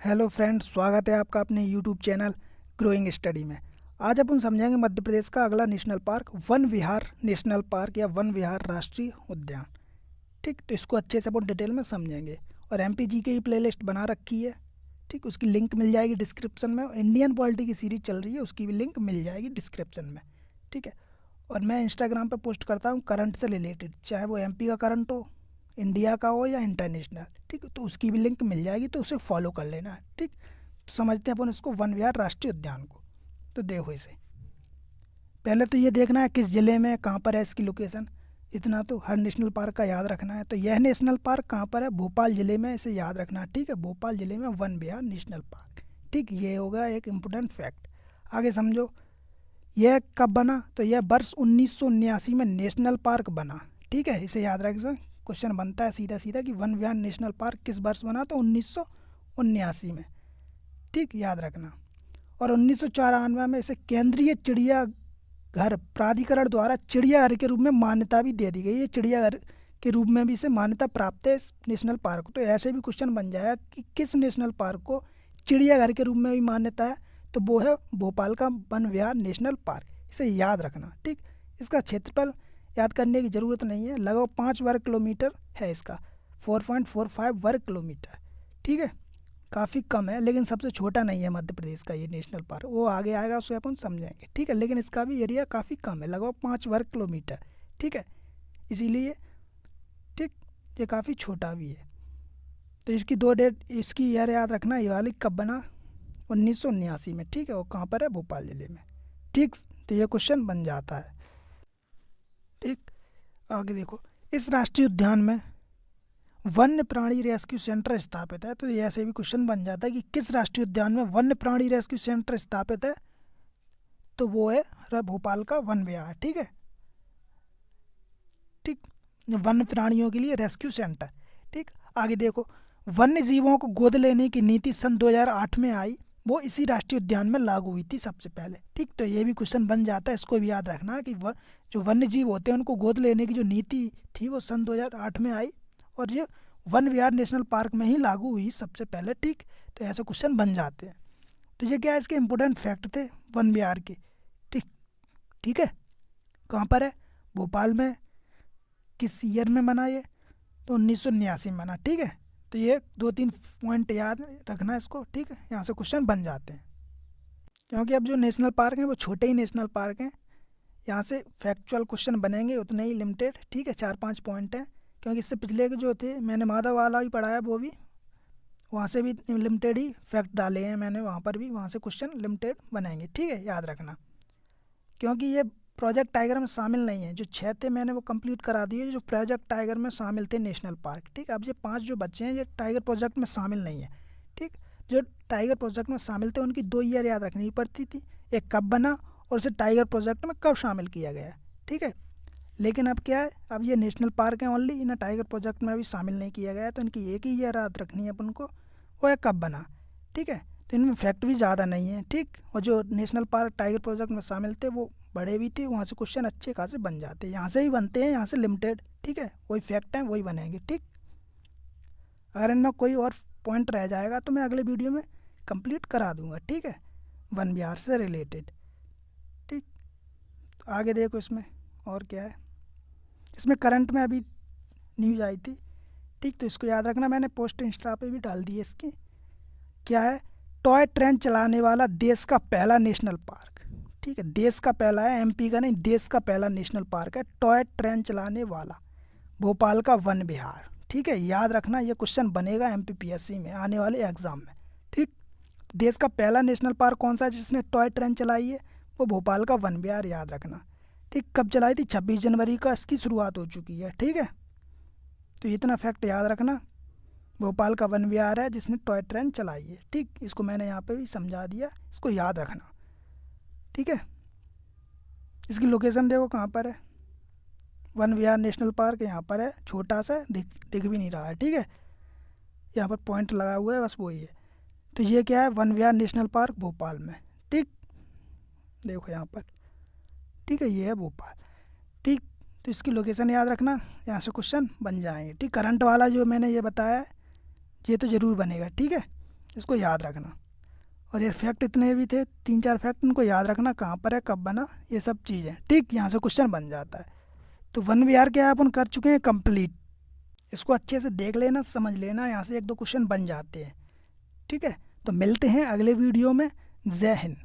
Hello friends, स्वागत है आपका अपने यूट्यूब चैनल ग्रोइंग स्टडी में। आज अपन समझेंगे मध्य प्रदेश का अगला नेशनल पार्क वन विहार नेशनल पार्क या वन विहार राष्ट्रीय उद्यान। ठीक, तो इसको अच्छे से अपन डिटेल में समझेंगे। और एमपीजी की प्लेलिस्ट बना रखी है, ठीक, उसकी लिंक मिल जाएगी डिस्क्रिप्शन में। इंडियन पॉलिटी की सीरीज चल रही है, उसकी भी लिंक मिल जाएगी डिस्क्रिप्शन में। ठीक है। और मैं इंस्टाग्राम पे पोस्ट करता हूँ करंट से रिलेटेड, चाहे वो एमपी का करंट हो, इंडिया का हो या इंटरनेशनल। ठीक, तो उसकी भी लिंक मिल जाएगी, तो उसे फॉलो कर लेना। ठीक, तो समझते हैं अपन इसको वन विहार राष्ट्रीय उद्यान को। तो देखो इसे, पहले तो ये देखना है किस ज़िले में कहाँ पर है इसकी लोकेशन। इतना तो हर नेशनल पार्क का याद रखना है। तो यह नेशनल पार्क कहाँ पर है? भोपाल ज़िले में, इसे याद रखना है। ठीक है, भोपाल ज़िले में वन विहार नेशनल पार्क। ठीक, ये होगा एक इम्पोर्टेंट फैक्ट। आगे समझो, यह कब बना? तो यह वर्ष 1979 में नेशनल पार्क बना। ठीक है, इसे याद रखना। क्वेश्चन बनता है सीधा सीधा कि वन विहार नेशनल पार्क किस वर्ष बना? तो 1979 में। ठीक, याद रखना। और 1994 में इसे केंद्रीय चिड़ियाघर प्राधिकरण द्वारा चिड़ियाघर के रूप में मान्यता भी दे दी गई है। चिड़ियाघर के रूप में भी इसे मान्यता प्राप्त है इस नेशनल पार्क को। तो ऐसे भी क्वेश्चन बन जाएगा कि किस नेशनल पार्क को चिड़ियाघर के रूप में भी मान्यता है? तो वो है भोपाल का वन विहार नेशनल पार्क। इसे याद रखना। ठीक, इसका क्षेत्रफल याद करने की ज़रूरत नहीं है, लगभग 5 वर्ग किलोमीटर है इसका, 4.45 वर्ग किलोमीटर। ठीक है, काफ़ी कम है, लेकिन सबसे छोटा नहीं है मध्य प्रदेश का ये नेशनल पार्क। वो आगे आएगा, उसे अपन समझेंगे। ठीक है, लेकिन इसका भी एरिया काफ़ी कम है, लगभग 5 वर्ग किलोमीटर। ठीक है, इसीलिए ठीक, ये काफ़ी छोटा भी है। तो इसकी दो डेट, इसकी ईयर याद रखना, ये वाली कब बना? 1979 में। ठीक है, वो कहाँ पर है? भोपाल ज़िले में। ठीक, तो ये क्वेश्चन बन जाता है। ठीक, आगे देखो, इस राष्ट्रीय उद्यान में वन्य प्राणी रेस्क्यू सेंटर स्थापित है। तो ये ऐसे भी क्वेश्चन बन जाता है कि किस राष्ट्रीय उद्यान में वन्य प्राणी रेस्क्यू सेंटर स्थापित है? तो वो है भोपाल का वन विहार। ठीक है, ठीक, वन्य प्राणियों के लिए रेस्क्यू सेंटर। ठीक, आगे देखो, वन्य जीवों को गोद लेने की नीति सन 2008 में आई, वो इसी राष्ट्रीय उद्यान में लागू हुई थी सबसे पहले। ठीक, तो ये भी क्वेश्चन बन जाता है, इसको भी याद रखना कि जो वन्य जीव होते हैं उनको गोद लेने की जो नीति थी वो सन 2008 में आई, और ये वन विहार नेशनल पार्क में ही लागू हुई सबसे पहले। ठीक, तो ऐसे क्वेश्चन बन जाते हैं। तो ये क्या है, इसके इंपॉर्टेंट फैक्ट थे वन विहार के। ठीक, ठीक है, कहाँ पर है? भोपाल में। किस ईयर में बना ये? तो 1979 में बना। ठीक है, तो ये 2-3 पॉइंट याद रखना इसको। ठीक है, यहाँ से क्वेश्चन बन जाते हैं, क्योंकि अब जो नेशनल पार्क हैं वो छोटे ही नेशनल पार्क हैं। यहाँ से फैक्चुअल क्वेश्चन बनेंगे उतने ही लिमिटेड। ठीक है, 4-5 पॉइंट हैं, क्योंकि इससे पिछले के जो थे मैंने माधव वाला भी पढ़ाया, वो भी वहाँ से भी लिमिटेड ही फैक्ट डाले हैं मैंने, वहाँ पर भी वहाँ से क्वेश्चन लिमिटेड बनाएंगे। ठीक है, याद रखना, क्योंकि ये प्रोजेक्ट टाइगर में शामिल नहीं है। जो 6 थे मैंने वो कंप्लीट करा दिए, जो प्रोजेक्ट टाइगर में शामिल थे नेशनल पार्क। ठीक, अब ये 5 जो बच्चे हैं ये टाइगर प्रोजेक्ट में शामिल नहीं है। ठीक, जो टाइगर प्रोजेक्ट में शामिल थे उनकी 2 ईयर याद रखनी पड़ती थी, एक कब बना और उसे टाइगर प्रोजेक्ट में कब शामिल किया गया। ठीक है, लेकिन अब क्या है, अब ये नेशनल पार्क है ओनली, इन्हें टाइगर प्रोजेक्ट में भी शामिल नहीं किया गया है, तो इनकी एक ही ईयर याद रखनी है अपन को, वो है कब बना। ठीक है, तो इनमें फैक्ट भी ज़्यादा नहीं है। ठीक, और जो नेशनल पार्क टाइगर प्रोजेक्ट में शामिल थे वो बड़े भी थे, वहाँ से क्वेश्चन अच्छे खासे बन जाते हैं। यहाँ से ही बनते हैं, यहाँ से लिमिटेड। ठीक है, वही फैक्ट हैं वही बनेंगे। ठीक, अगर इनमें कोई और पॉइंट रह जाएगा तो मैं अगले वीडियो में कंप्लीट करा दूंगा। ठीक है, वन विहार से रिलेटेड। ठीक, तो आगे देखो इसमें और क्या है। इसमें करंट में अभी न्यूज़ आई थी। ठीक, तो इसको याद रखना, मैंने पोस्ट इंस्टा पे भी डाल दी है इसकी। क्या है? टॉय ट्रेन चलाने वाला देश का पहला नेशनल पार्क। ठीक है, देश का पहला है, एमपी का नहीं, देश का पहला नेशनल पार्क है टॉय ट्रेन चलाने वाला, भोपाल का वन विहार। ठीक है, याद रखना, ये क्वेश्चन बनेगा एमपीपीएससी में आने वाले एग्जाम में। ठीक, देश का पहला नेशनल पार्क कौन सा है जिसने टॉय ट्रेन चलाई है? वो भोपाल का वन विहार, याद रखना। ठीक, कब चलाई थी? 26 जनवरी का इसकी शुरुआत हो चुकी है। ठीक है, तो इतना फैक्ट याद रखना, भोपाल का वन विहार है जिसने टॉय ट्रेन चलाई है। ठीक, इसको मैंने यहाँ पे भी समझा दिया, इसको याद रखना। ठीक है, इसकी लोकेशन देखो कहाँ पर है, वन विहार नेशनल पार्क यहाँ पर है, छोटा सा दिख भी नहीं रहा है। ठीक है, यहाँ पर पॉइंट लगा हुआ है, बस वही है। तो ये क्या है? वन विहार नेशनल पार्क भोपाल में। ठीक, देखो यहाँ पर। ठीक है, ये है भोपाल। ठीक, तो इसकी लोकेशन याद रखना, यहाँ से क्वेश्चन बन जाएंगे। ठीक, करंट वाला जो मैंने ये बताया है ये तो ज़रूर बनेगा। ठीक है, इसको याद रखना। और ये फैक्ट इतने भी थे, 3-4 फैक्ट, इनको याद रखना, कहाँ पर है, कब बना, ये सब चीज़ें। ठीक, यहाँ से क्वेश्चन बन जाता है। तो वन विहार क्या है, अपन कर चुके हैं कंप्लीट। इसको अच्छे से देख लेना, समझ लेना, यहाँ से 1-2 क्वेश्चन बन जाते हैं। ठीक है, तो मिलते हैं अगले वीडियो में। जय हिंद।